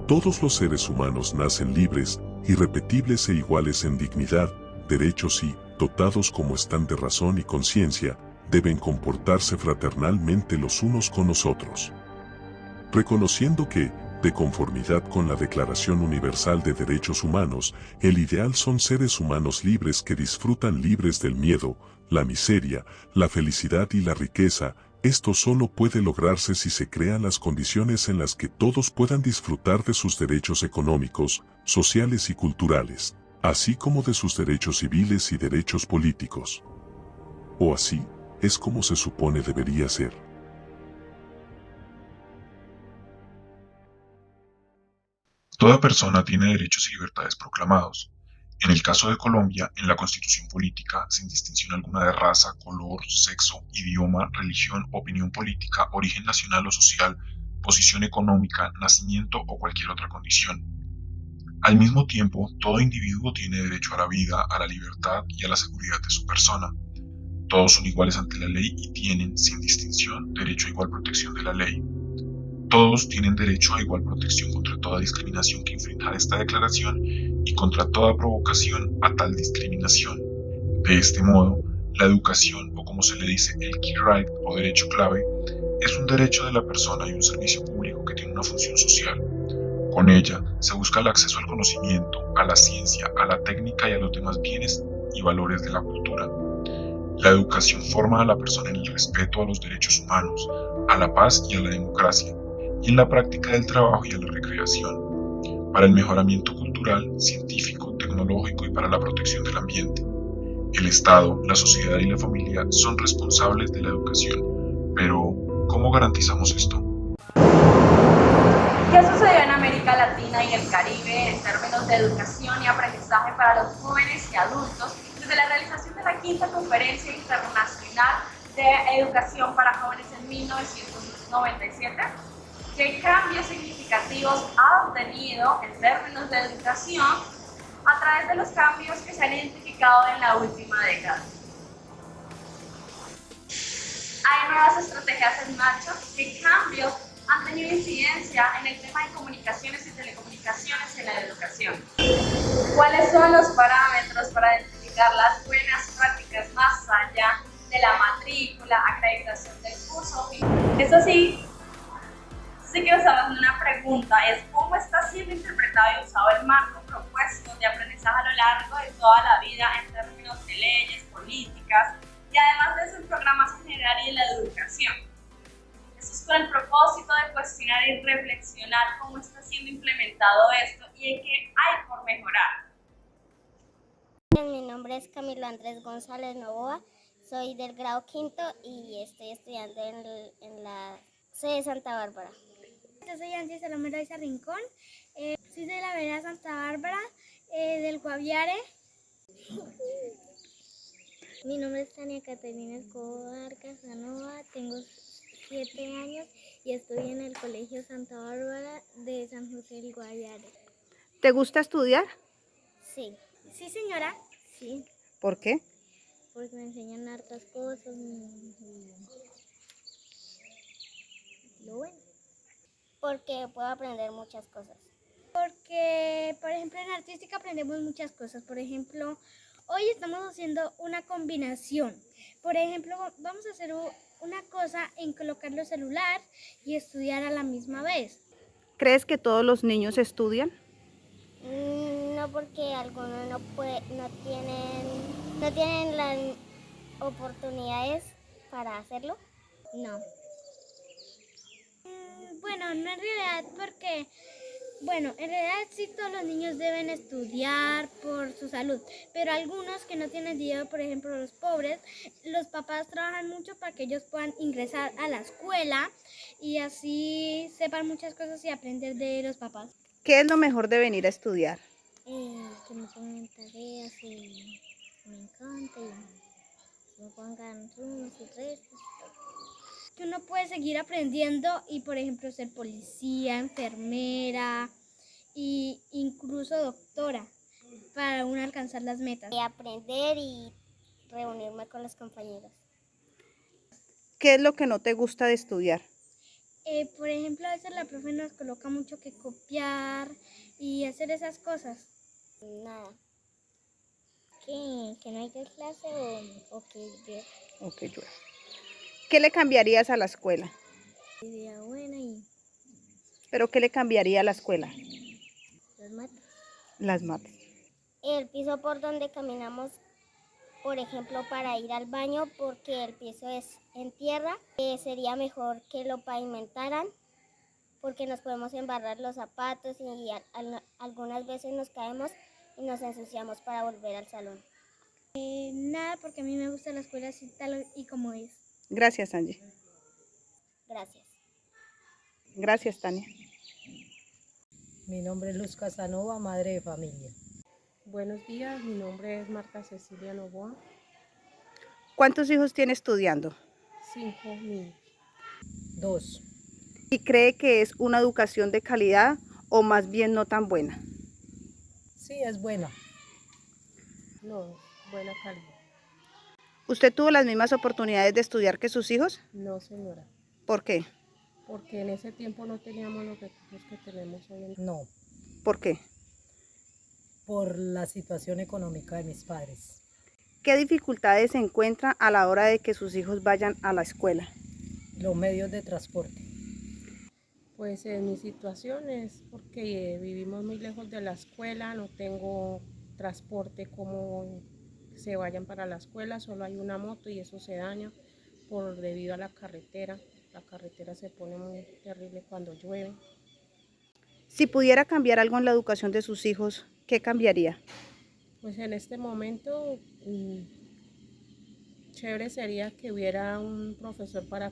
Todos los seres humanos nacen libres, irrepetibles e iguales en dignidad, derechos y, dotados como están de razón y conciencia, deben comportarse fraternalmente los unos con los otros. Reconociendo que, de conformidad con la Declaración Universal de Derechos Humanos, el ideal son seres humanos libres que disfrutan libres del miedo, la miseria, la felicidad y la riqueza. Esto solo puede lograrse si se crean las condiciones en las que todos puedan disfrutar de sus derechos económicos, sociales y culturales, así como de sus derechos civiles y derechos políticos. O así, es como se supone debería ser. Toda persona tiene derechos y libertades proclamados. En el caso de Colombia, en la Constitución política, sin distinción alguna de raza, color, sexo, idioma, religión, opinión política, origen nacional o social, posición económica, nacimiento o cualquier otra condición. Al mismo tiempo, todo individuo tiene derecho a la vida, a la libertad y a la seguridad de su persona. Todos son iguales ante la ley y tienen, sin distinción, derecho a igual protección de la ley. Todos tienen derecho a igual protección contra toda discriminación que infrinja esta declaración y contra toda provocación a tal discriminación. De este modo, la educación, o como se le dice el key right o derecho clave, es un derecho de la persona y un servicio público que tiene una función social. Con ella se busca el acceso al conocimiento, a la ciencia, a la técnica y a los demás bienes y valores de la cultura. La educación forma a la persona en el respeto a los derechos humanos, a la paz y a la democracia, y en la práctica del trabajo y a la recreación, para el mejoramiento cultural, científico, tecnológico y para la protección del ambiente. El Estado, la sociedad y la familia son responsables de la educación, pero ¿cómo garantizamos esto? ¿Qué sucedió en América Latina y el Caribe en términos de educación y aprendizaje para los jóvenes y adultos desde la realización de la quinta Conferencia Internacional de Educación para Jóvenes en 1997? ¿Qué cambios significativos ha obtenido en términos de educación a través de los cambios que se han identificado en la última década? ¿Hay nuevas estrategias en marcha? ¿Qué cambios han tenido incidencia en el tema de comunicaciones y telecomunicaciones en la educación? ¿Cuáles son los parámetros para identificar las buenas prácticas más allá de la matrícula, acreditación del curso? Eso sí que os hago una pregunta, es ¿cómo está siendo interpretado y usado el marco propuesto de aprendizaje a lo largo de toda la vida en términos de leyes, políticas y además de eso en programas en general y en la educación? Eso es con el propósito de cuestionar y reflexionar cómo está siendo implementado esto y en qué hay por mejorar. Mi nombre es Camilo Andrés González Novoa, soy del grado quinto y estoy estudiando en la sede de Santa Bárbara. Yo soy Angie Salomé Loaiza Rincón, soy de la vereda Santa Bárbara, del Guaviare. Mi nombre es Tania Caterina Escobar Casanova, tengo 7 años y estoy en el Colegio Santa Bárbara de San José del Guaviare. ¿Te gusta estudiar? Sí. Sí, señora. Sí. ¿Por qué? Porque me enseñan hartas cosas y lo bueno. Porque puedo aprender muchas cosas. Porque, por ejemplo, en artística aprendemos muchas cosas. Por ejemplo, hoy estamos haciendo una combinación. Por ejemplo, vamos a hacer una cosa en colocar los celular y estudiar a la misma vez. ¿Crees que todos los niños estudian? No, porque algunos no tienen las oportunidades para hacerlo. No. Bueno, no en realidad porque, en realidad sí todos los niños deben estudiar por su salud, pero algunos que no tienen dinero, por ejemplo los pobres, los papás trabajan mucho para que ellos puedan ingresar a la escuela y así sepan muchas cosas y aprender de los papás. ¿Qué es lo mejor de venir a estudiar? Que me pongan tareas y me encanta y me pongan sumas y restas. Que uno puede seguir aprendiendo y, por ejemplo, ser policía, enfermera e incluso doctora para uno alcanzar las metas. Y aprender y reunirme con los compañeros. ¿Qué es lo que no te gusta de estudiar? Por ejemplo, a veces la profe nos coloca mucho que copiar y hacer esas cosas. Nada. Que no hay clase o que yo Ok, llueve. ¿Qué le cambiarías a la escuela? idea buena y ¿Pero qué le cambiaría a la escuela? los mates. Las mates. El piso por donde caminamos, por ejemplo, para ir al baño, porque el piso es en tierra, sería mejor que lo pavimentaran, porque nos podemos embarrar los zapatos y algunas veces nos caemos y nos ensuciamos para volver al salón. Nada, porque a mí me gusta la escuela así tal y como es. Gracias, Angie. Gracias. Gracias, Tania. Mi nombre es Luz Casanova, madre de familia. Buenos días, mi nombre es Marta Cecilia Novoa. ¿Cuántos hijos tiene estudiando? 5 niños. 2. ¿Y cree que es una educación de calidad o más bien no tan buena? Sí, es buena. No, buena calidad. ¿Usted tuvo las mismas oportunidades de estudiar que sus hijos? No, señora, ¿Por qué? porque en ese tiempo no teníamos los recursos que tenemos hoy en día. No, ¿Por qué? por la situación económica de mis padres. ¿Qué dificultades se encuentra a la hora de que sus hijos vayan a la escuela? Los medios de transporte. Pues en mi situación es porque vivimos muy lejos de la escuela, no tengo transporte como se vayan para la escuela, solo hay una moto y eso se daña debido a la carretera. La carretera se pone muy terrible cuando llueve. Si pudiera cambiar algo en la educación de sus hijos, ¿qué cambiaría? Pues en este momento, chévere sería que hubiera un profesor para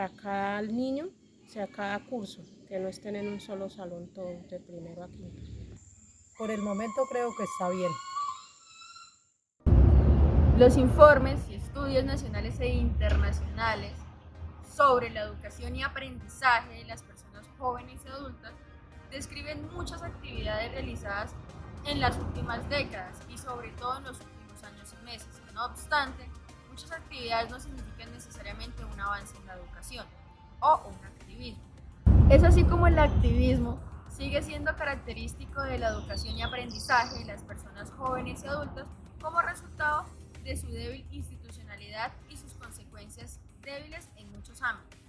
cada niño, o sea, cada curso, que no estén en un solo salón todos de primero a quinto. Por el momento creo que está bien. Los informes y estudios nacionales e internacionales sobre la educación y aprendizaje de las personas jóvenes y adultas describen muchas actividades realizadas en las últimas décadas y sobre todo en los últimos años y meses. No obstante, muchas actividades no significan necesariamente un avance en la educación o un activismo. Es así como el activismo sigue siendo característico de la educación y aprendizaje de las personas jóvenes y adultas como resultado de su débil institucionalidad y sus consecuencias débiles en muchos ámbitos.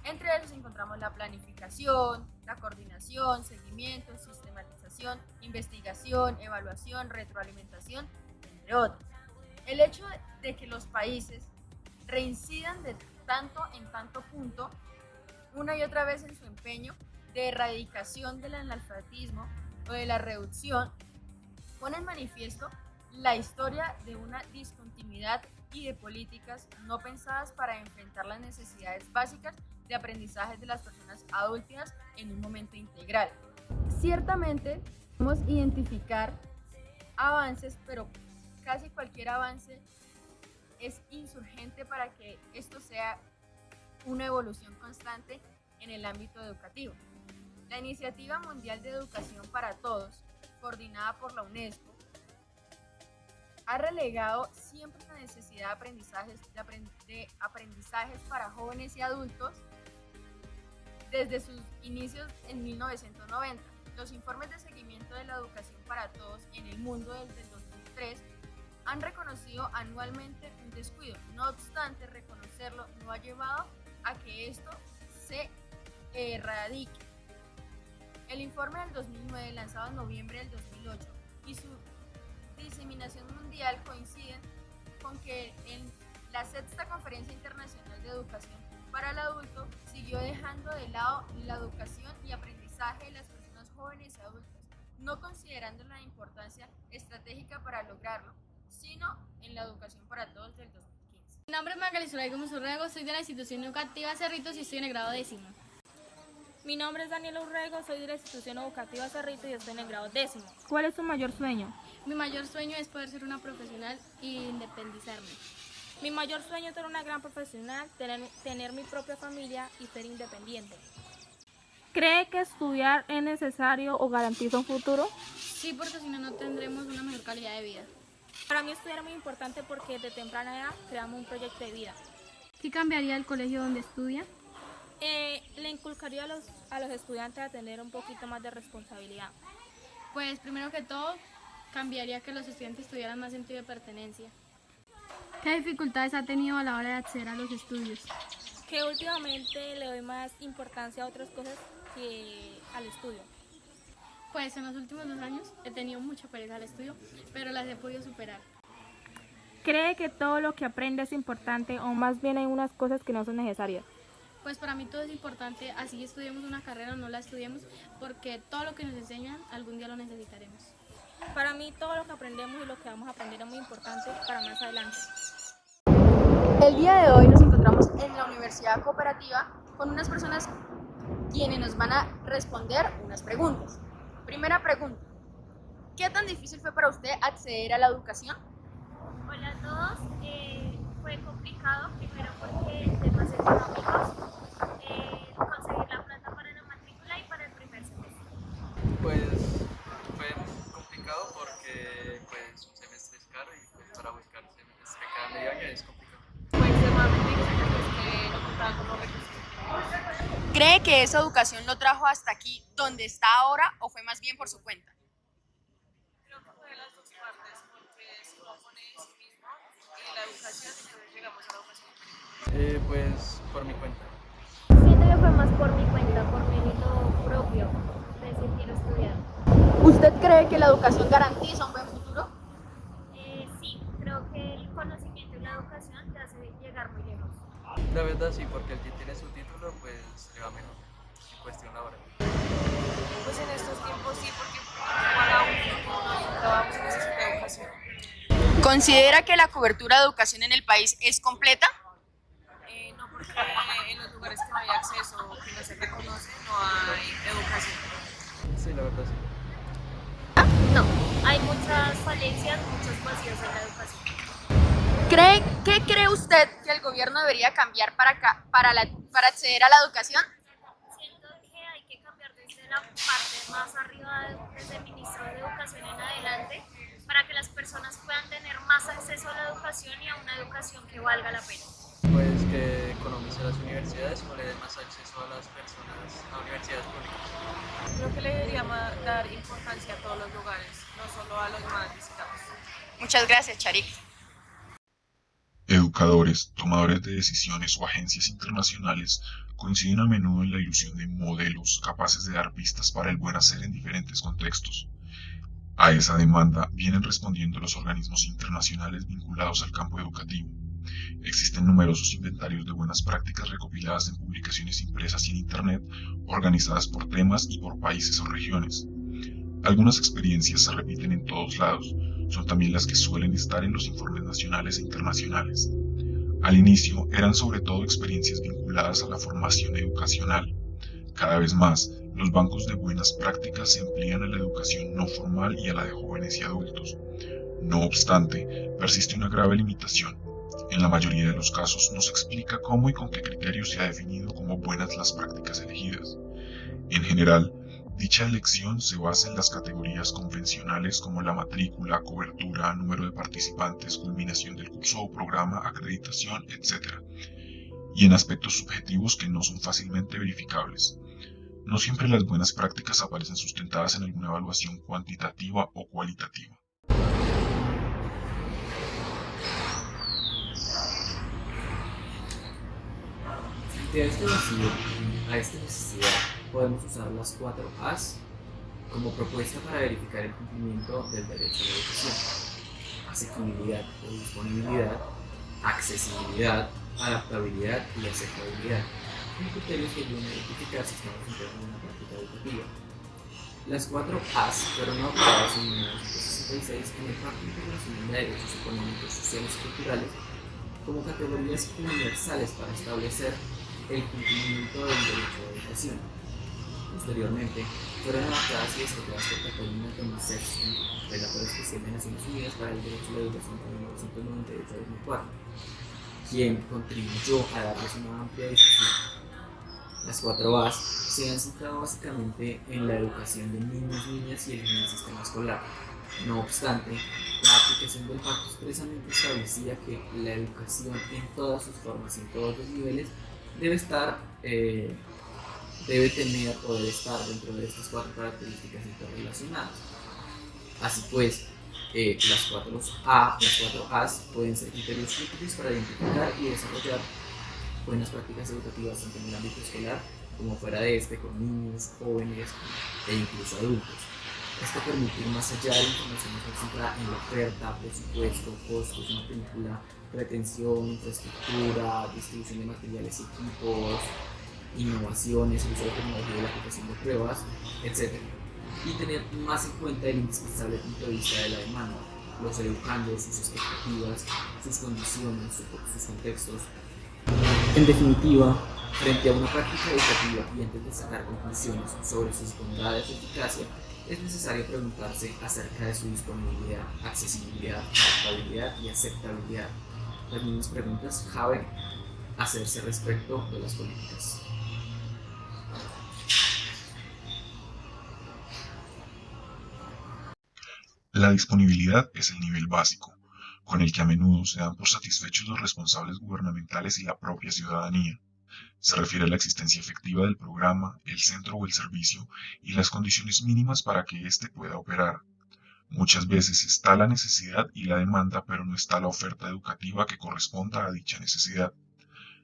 Entre ellos encontramos la planificación, la coordinación, seguimiento, sistematización, investigación, evaluación, retroalimentación, entre otros. El hecho de que los países reincidan de tanto en tanto punto, una y otra vez en su empeño de erradicación del analfabetismo o de la reducción, pone en manifiesto la historia de una discontinuidad y de políticas no pensadas para enfrentar las necesidades básicas de aprendizaje de las personas adultas en un momento integral. Ciertamente podemos identificar avances, pero casi cualquier avance es insurgente para que esto sea una evolución constante en el ámbito educativo. La Iniciativa Mundial de Educación para Todos, coordinada por la UNESCO, ha relegado siempre la necesidad de aprendizajes para jóvenes y adultos desde sus inicios en 1990. Los informes de seguimiento de la educación para todos en el mundo desde el 2003 han reconocido anualmente un descuido. No obstante, reconocerlo no ha llevado a que esto se erradique. El informe del 2009, lanzado en noviembre del 2008, y su diseminación mundial coinciden con que en la sexta Conferencia Internacional de Educación para el Adulto siguió dejando de lado la educación y aprendizaje de las personas jóvenes y adultas, no considerando la importancia estratégica para lograrlo, sino en la educación para todos del 2015. Mi nombre es Magali Zulay Gómez Urrego, soy de la institución educativa Cerritos y estoy en el grado 10º. Mi nombre es Daniela Urrego, soy de la institución educativa Cerrito y estoy en el grado 10º. ¿Cuál es tu mayor sueño? Mi mayor sueño es poder ser una profesional e independizarme. Mi mayor sueño es ser una gran profesional, tener mi propia familia y ser independiente. ¿Cree que estudiar es necesario o garantiza un futuro? Sí, porque si no, no tendremos una mejor calidad de vida. Para mí estudiar es muy importante porque desde temprana edad creamos un proyecto de vida. ¿Qué cambiaría el colegio donde estudia? Le inculcaría a los estudiantes a tener un poquito más de responsabilidad. Pues primero que todo, cambiaría que los estudiantes tuvieran más sentido de pertenencia. ¿Qué dificultades ha tenido a la hora de acceder a los estudios? Que últimamente le doy más importancia a otras cosas que al estudio. Pues en los últimos 2 años he tenido mucha pereza al estudio, pero las he podido superar. ¿Cree que todo lo que aprende es importante o más bien hay unas cosas que no son necesarias? Pues para mí todo es importante, así estudiemos una carrera o no la estudiemos, porque todo lo que nos enseñan algún día lo necesitaremos. Para mí todo lo que aprendemos y lo que vamos a aprender es muy importante para más adelante. El día de hoy nos encontramos en la Universidad Cooperativa con unas personas quienes nos van a responder unas preguntas. Primera pregunta, ¿qué tan difícil fue para usted acceder a la educación? Hola a todos, fue complicado primero porque temas económicos, conseguir la plata para la matrícula y para el primer semestre. Pues fue complicado porque pues un semestre es caro y pues para buscar semestre cada medio año es complicado. Fue extremadamente difícil porque no contaba con los recursos. ¿Cree que esa educación lo trajo hasta aquí donde está ahora o fue más bien por su cuenta? Creo que fue de las dos partes, porque si uno pone de sí mismo y la educación, entonces llegamos a la educación. Pues por mi cuenta. Siento que fue más por mi cuenta, por mérito propio, de decir quiero estudiar. ¿Usted cree que la educación garantiza un buen futuro? Sí, creo que el conocimiento y la educación te hace llegar muy lejos. La verdad sí, porque el que tiene su título pues le va mejor en cuestión laboral. Pues en estos tiempos sí, porque para un futuro y un trabajo se necesita educación. ¿Considera que la cobertura de educación en el país es completa? No, porque en los lugares que no hay acceso o que no se reconoce no hay educación. Sí, la verdad sí. No, hay muchas falencias, muchos vacíos en la educación. ¿Qué cree usted que el gobierno debería cambiar para acceder a la educación? Siento que hay que cambiar desde la parte más arriba, desde el ministro de Educación en adelante, para que las personas puedan tener más acceso a la educación y a una educación que valga la pena. Pues que economice las universidades o le den más acceso a las personas a universidades públicas. Creo que le debería dar importancia a todos los lugares, no solo a los más visitados. Muchas gracias, Charik. Educadores, tomadores de decisiones o agencias internacionales coinciden a menudo en la ilusión de modelos capaces de dar pistas para el buen hacer en diferentes contextos. A esa demanda vienen respondiendo los organismos internacionales vinculados al campo educativo. Existen numerosos inventarios de buenas prácticas recopiladas en publicaciones impresas y en Internet, organizadas por temas y por países o regiones. Algunas experiencias se repiten en todos lados, son también las que suelen estar en los informes nacionales e internacionales. Al inicio eran sobre todo experiencias vinculadas a la formación educacional. Cada vez más, los bancos de buenas prácticas se emplean en la educación no formal y a la de jóvenes y adultos. No obstante, persiste una grave limitación. En la mayoría de los casos no se explica cómo y con qué criterios se ha definido como buenas las prácticas elegidas. En general, dicha elección se basa en las categorías convencionales como la matrícula, cobertura, número de participantes, culminación del curso o programa, acreditación, etc. Y en aspectos subjetivos que no son fácilmente verificables. No siempre las buenas prácticas aparecen sustentadas en alguna evaluación cuantitativa o cualitativa. Frente a esta necesidad, podemos usar las 4 A's como propuesta para verificar el cumplimiento del derecho a la educación: asequibilidad o disponibilidad, accesibilidad, adaptabilidad y aceptabilidad, con criterios que ayudan a identificar si estamos frente a una práctica educativa. Las 4 A's fueron adoptadas en 1966 en el Pacto Internacional de Derechos Económicos, Sociales y Culturales como categorías universales para establecer el cumplimiento del derecho a la educación. Posteriormente, fueron adoptadas y desarrolladas por Catalina Tomasek, relatora especial de Naciones Unidas para el Derecho a la Educación de 1998 a 2004, quien contribuyó a darles una amplia difusión. Las 4 A's se han centrado básicamente en la educación de niños, niñas y en el sistema escolar, No obstante, la aplicación del pacto expresamente establecía que la educación en todas sus formas y en todos los niveles debe estar, debe tener o debe estar dentro de estas 4 características interrelacionadas. Así pues, las 4 A's pueden ser criterios útiles para identificar y desarrollar buenas prácticas educativas tanto en el ámbito escolar como fuera de este, con niños, jóvenes e incluso adultos. Esto permite ir más allá de la información centrada en la oferta, presupuesto, costos de una película, retención, infraestructura, distribución de materiales y equipos, innovaciones, el uso de tecnología y la aplicación de pruebas, etc. Y tener más en cuenta el indispensable punto de vista de la demanda, los educandos, sus expectativas, sus condiciones, sus contextos. En definitiva, frente a una práctica educativa y antes de sacar conclusiones sobre sus bondades y eficacia, es necesario preguntarse acerca de su disponibilidad, accesibilidad, adaptabilidad y aceptabilidad. Las mismas preguntas caben hacerse respecto de las políticas. La disponibilidad es el nivel básico, con el que a menudo se dan por satisfechos los responsables gubernamentales y la propia ciudadanía. Se refiere a la existencia efectiva del programa, el centro o el servicio y las condiciones mínimas para que éste pueda operar. Muchas veces está la necesidad y la demanda, pero no está la oferta educativa que corresponda a dicha necesidad.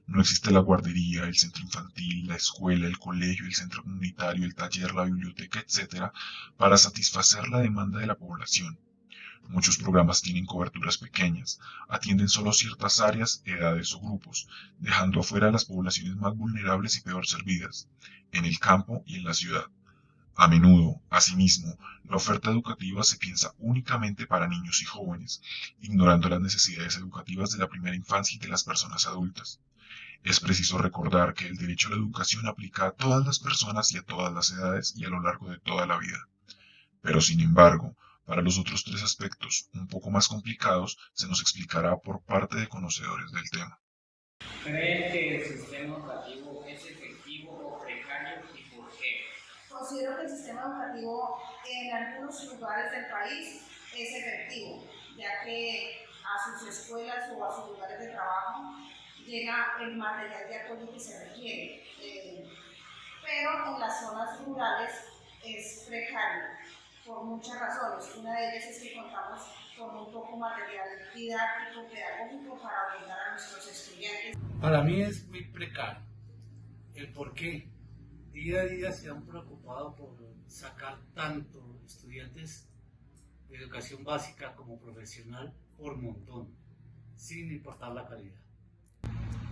No existe la guardería, el centro infantil, la escuela, el colegio, el centro comunitario, el taller, la biblioteca, etc., para satisfacer la demanda de la población. Muchos programas tienen coberturas pequeñas, atienden solo ciertas áreas, edades o grupos, dejando afuera a las poblaciones más vulnerables y peor servidas, en el campo y en la ciudad. A menudo, asimismo, la oferta educativa se piensa únicamente para niños y jóvenes, ignorando las necesidades educativas de la primera infancia y de las personas adultas. Es preciso recordar que el derecho a la educación aplica a todas las personas y a todas las edades y a lo largo de toda la vida. Pero sin embargo, para los otros 3 aspectos, un poco más complicados, se nos explicará por parte de conocedores del tema. ¿Creen que el sistema educativo es efectivo o precario y por qué? Considero que el sistema educativo en algunos lugares del país es efectivo, ya que a sus escuelas o a sus lugares de trabajo llega el material de apoyo que se requiere, pero en las zonas rurales es precario por muchas razones. Una de ellas es que contamos con muy poco material didáctico, pedagógico para orientar a nuestros estudiantes. Para mí es muy precario. ¿El por qué? Día a día se han preocupado por sacar tanto estudiantes de educación básica como profesional por montón, sin importar la calidad.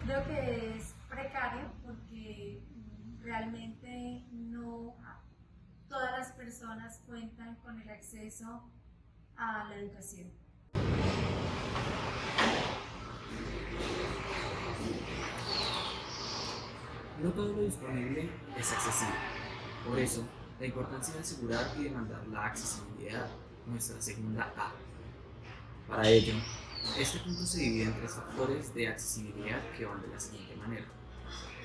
Creo que es precario porque realmente no todas las personas cuentan con el acceso a la educación. No todo lo disponible es accesible. Por eso, la importancia de asegurar y demandar la accesibilidad, nuestra segunda A. Para ello, este punto se divide en 3 factores de accesibilidad que van de la siguiente manera.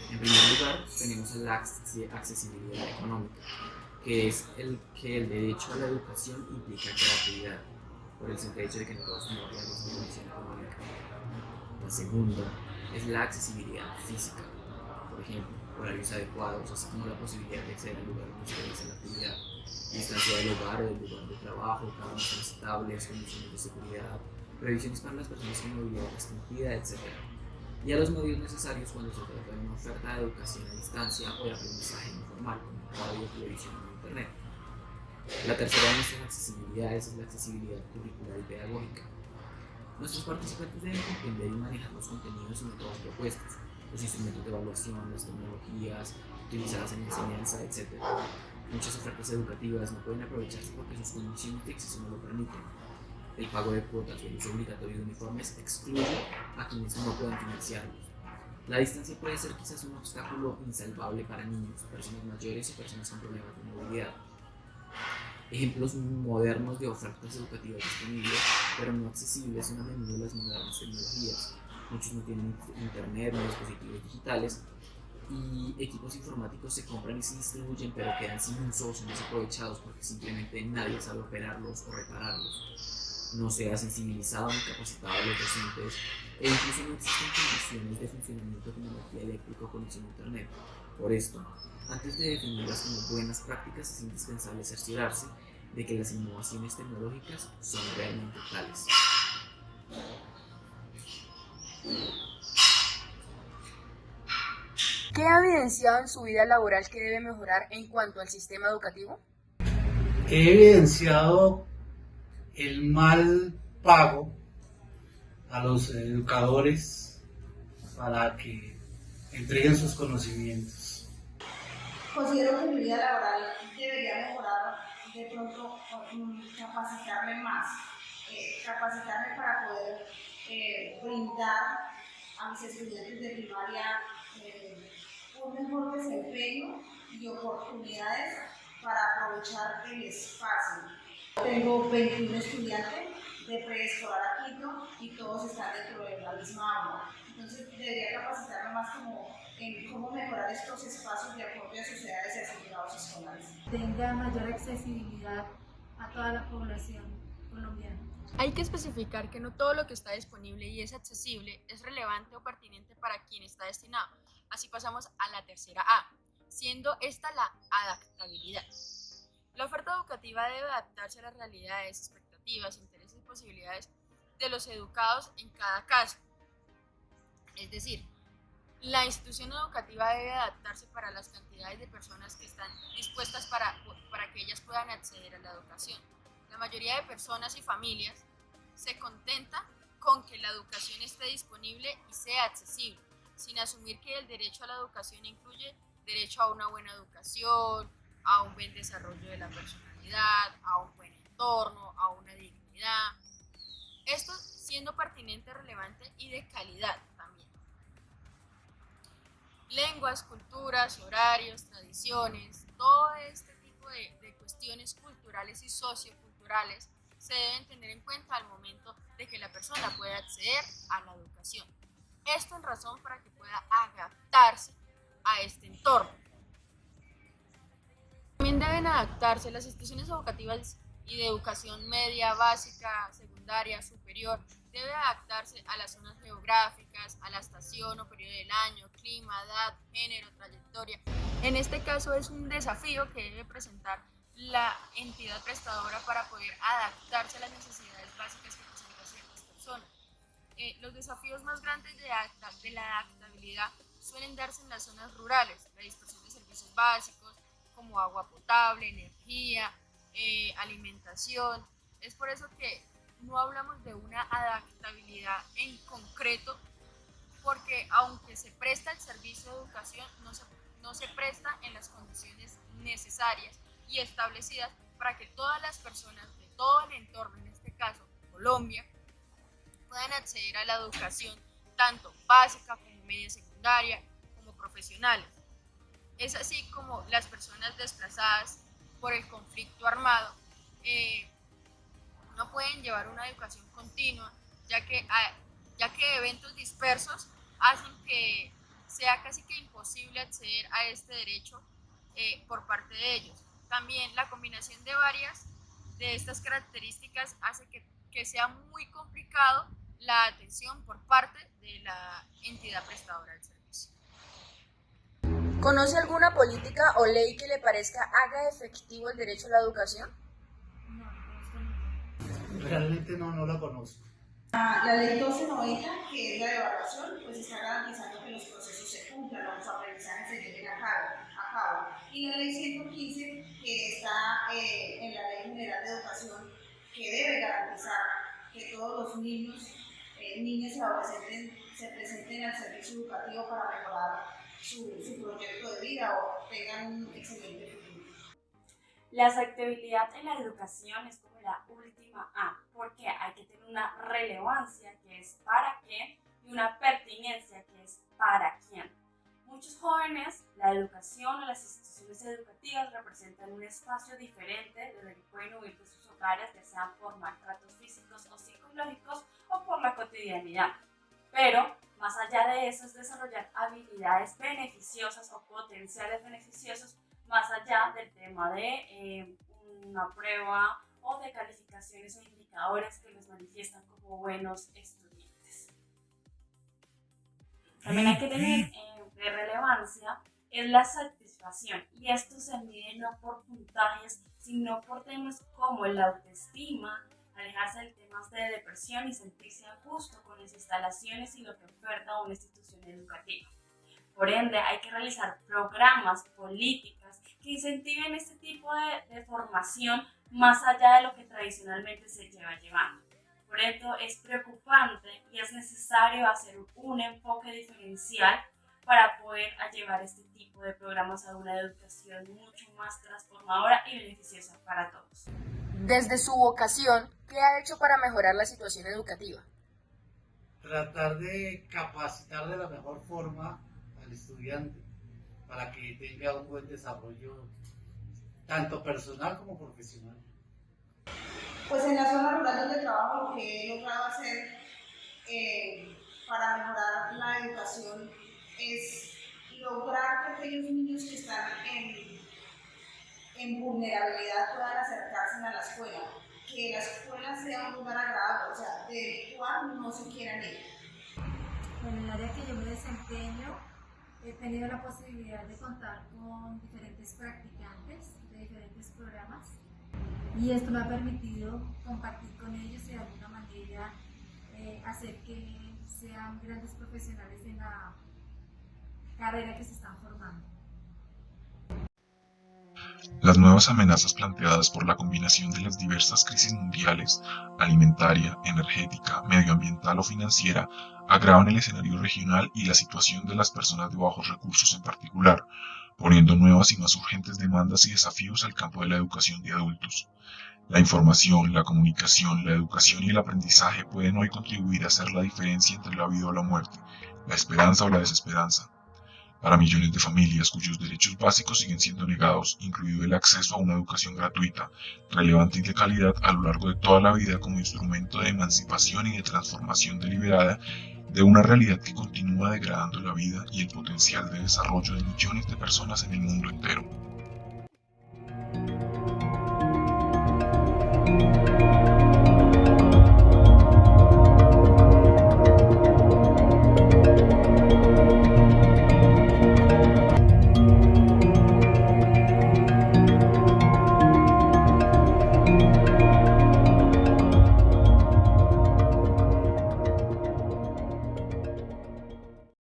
En primer lugar, tenemos la accesibilidad económica, que es que el derecho a la educación implica gratuidad, por el simple hecho de que no todos tenemos la misma condición económica. La segunda es la accesibilidad física, por ejemplo, horarios adecuados, así como la posibilidad de acceder al lugar donde se realiza la actividad, distancia del hogar o del lugar de trabajo, caminos transitables, condiciones de seguridad, previsiones para las personas con movilidad restringida, etc. Y a los medios necesarios cuando se trata de una oferta de educación a distancia o de aprendizaje informal, como radio, televisión o internet. La tercera de nuestras accesibilidades es la accesibilidad curricular y pedagógica. Nuestros participantes deben comprender y manejar los contenidos y métodos propuestos, los instrumentos de evaluación, las tecnologías utilizadas en enseñanza, etc. Muchas ofertas educativas no pueden aprovecharse porque sus condiciones de acceso no lo permiten. El pago de cuotas o el uso obligatorio de uniformes excluye a quienes no puedan financiarlos. La distancia puede ser quizás un obstáculo insalvable para niños, personas mayores y personas con problemas de movilidad. Ejemplos modernos de ofertas educativas disponibles, pero no accesibles, son a menudo las modernas tecnologías. Muchos no tienen internet ni dispositivos digitales y equipos informáticos se compran y se distribuyen, pero quedan sin uso o son desaprovechados porque simplemente nadie sabe operarlos o repararlos. No se ha sensibilizado ni capacitado a los docentes e incluso no existen condiciones de funcionamiento como energía eléctrica o conexión a internet. Por esto, antes de definirlas como buenas prácticas, es indispensable cerciorarse de que las innovaciones tecnológicas son realmente tales. ¿Qué ha evidenciado en su vida laboral que debe mejorar en cuanto al sistema educativo? He evidenciado el mal pago a los educadores para que entreguen sus conocimientos. Considero que mi vida laboral debería mejorar de pronto capacitarme más, capacitarme para poder brindar a mis estudiantes de primaria un mejor desempeño y oportunidades para aprovechar el espacio. Tengo 21 estudiantes de preescolar a quinto y todos están dentro de la misma aula. Entonces debería capacitarme más como en cómo mejorar estos espacios de apoyo a sociedades y acelerados escolares. Tenga mayor accesibilidad a toda la población colombiana. Hay que especificar que no todo lo que está disponible y es accesible es relevante o pertinente para quien está destinado. Así pasamos a la tercera A, siendo esta la adaptabilidad. La oferta educativa debe adaptarse a las realidades, expectativas, intereses y posibilidades de los educados en cada caso. Es decir, la institución educativa debe adaptarse para las cantidades de personas que están dispuestas para que ellas puedan acceder a la educación. La mayoría de personas y familias se contenta con que la educación esté disponible y sea accesible, sin asumir que el derecho a la educación incluye derecho a una buena educación, a un buen desarrollo de la personalidad, a un buen entorno, a una dignidad. Esto siendo pertinente, relevante y de calidad también. Lenguas, culturas, horarios, tradiciones, todo este tipo de cuestiones culturales y socioculturales se deben tener en cuenta al momento de que la persona pueda acceder a la educación. Esto en razón para que pueda adaptarse a este entorno. También deben adaptarse las instituciones educativas y de educación media, básica, secundaria, superior, debe adaptarse a las zonas geográficas, a la estación o periodo del año, clima, edad, género, trayectoria. En este caso es un desafío que debe presentar la entidad prestadora para poder adaptarse a las necesidades básicas que presentan ciertas personas. Los desafíos más grandes de la adaptabilidad suelen darse en las zonas rurales, la dispersión de servicios básicos como agua potable, energía, alimentación. Es por eso que no hablamos de una adaptabilidad en concreto, porque aunque se presta el servicio de educación, no se presta en las condiciones necesarias y establecidas para que todas las personas de todo el entorno, en este caso Colombia, puedan acceder a la educación tanto básica como media secundaria, como profesionales. Es así como las personas desplazadas por el conflicto armado no pueden llevar una educación continua, ya que eventos dispersos hacen que sea casi que imposible acceder a este derecho por parte de ellos. También la combinación de varias de estas características hace que sea muy complicado la atención por parte de la entidad prestadora del servicio. ¿Conoce alguna política o ley que le parezca haga efectivo el derecho a la educación? Realmente no la conozco. La ley 1290, que es la de evaluación, pues está garantizando que los procesos se cumplan, los aprendizajes se lleven a cabo. Y la ley 115, que está en la Ley General de Educación, que debe garantizar que todos los niños, niñas y adolescentes se presenten al servicio educativo para mejorar su proyecto de vida o tengan un excelente futuro. La aceptabilidad en la educación es como la última A, porque hay que tener una relevancia que es para qué y una pertinencia que es para quién. Muchos jóvenes, la educación o las instituciones educativas representan un espacio diferente desde el que pueden huir de sus hogares, ya sean por maltratos físicos o psicológicos o por la cotidianidad. Pero Más allá de eso es desarrollar habilidades beneficiosas o potenciales beneficiosos más allá del tema de una prueba o de calificaciones o indicadores que los manifiestan como buenos estudiantes. También hay que tener de relevancia es la satisfacción, y esto se mide no por puntajes, sino por temas como la autoestima, alejarse de temas de depresión y sentirse a gusto con las instalaciones y lo que oferta una institución educativa. Por ende, hay que realizar programas, políticas que incentiven este tipo de formación más allá de lo que tradicionalmente se lleva llevando. Por esto es preocupante y es necesario hacer un enfoque diferencial para poder llevar este tipo de programas a una educación mucho más transformadora y beneficiosa para todos. Desde su vocación, ¿qué ha hecho para mejorar la situación educativa? Tratar de capacitar de la mejor forma al estudiante para que tenga un buen desarrollo tanto personal como profesional. Pues en la zona rural donde trabajo, lo que he logrado hacer para mejorar la educación es lograr que aquellos niños que están en vulnerabilidad puedan acercarse a la escuela, que la escuela sea un lugar agradable, o sea, del cual no se quieran ir. En el área que yo me desempeño, he tenido la posibilidad de contar con diferentes practicantes de diferentes programas, y esto me ha permitido compartir con ellos y de alguna manera hacer que sean grandes profesionales en la carrera que se están formando. Las nuevas amenazas planteadas por la combinación de las diversas crisis mundiales, alimentaria, energética, medioambiental o financiera, agravan el escenario regional y la situación de las personas de bajos recursos en particular, poniendo nuevas y más urgentes demandas y desafíos al campo de la educación de adultos. La información, la comunicación, la educación y el aprendizaje pueden hoy contribuir a hacer la diferencia entre la vida o la muerte, la esperanza o la desesperanza. Para millones de familias cuyos derechos básicos siguen siendo negados, incluido el acceso a una educación gratuita, relevante y de calidad a lo largo de toda la vida como instrumento de emancipación y de transformación deliberada de una realidad que continúa degradando la vida y el potencial de desarrollo de millones de personas en el mundo entero.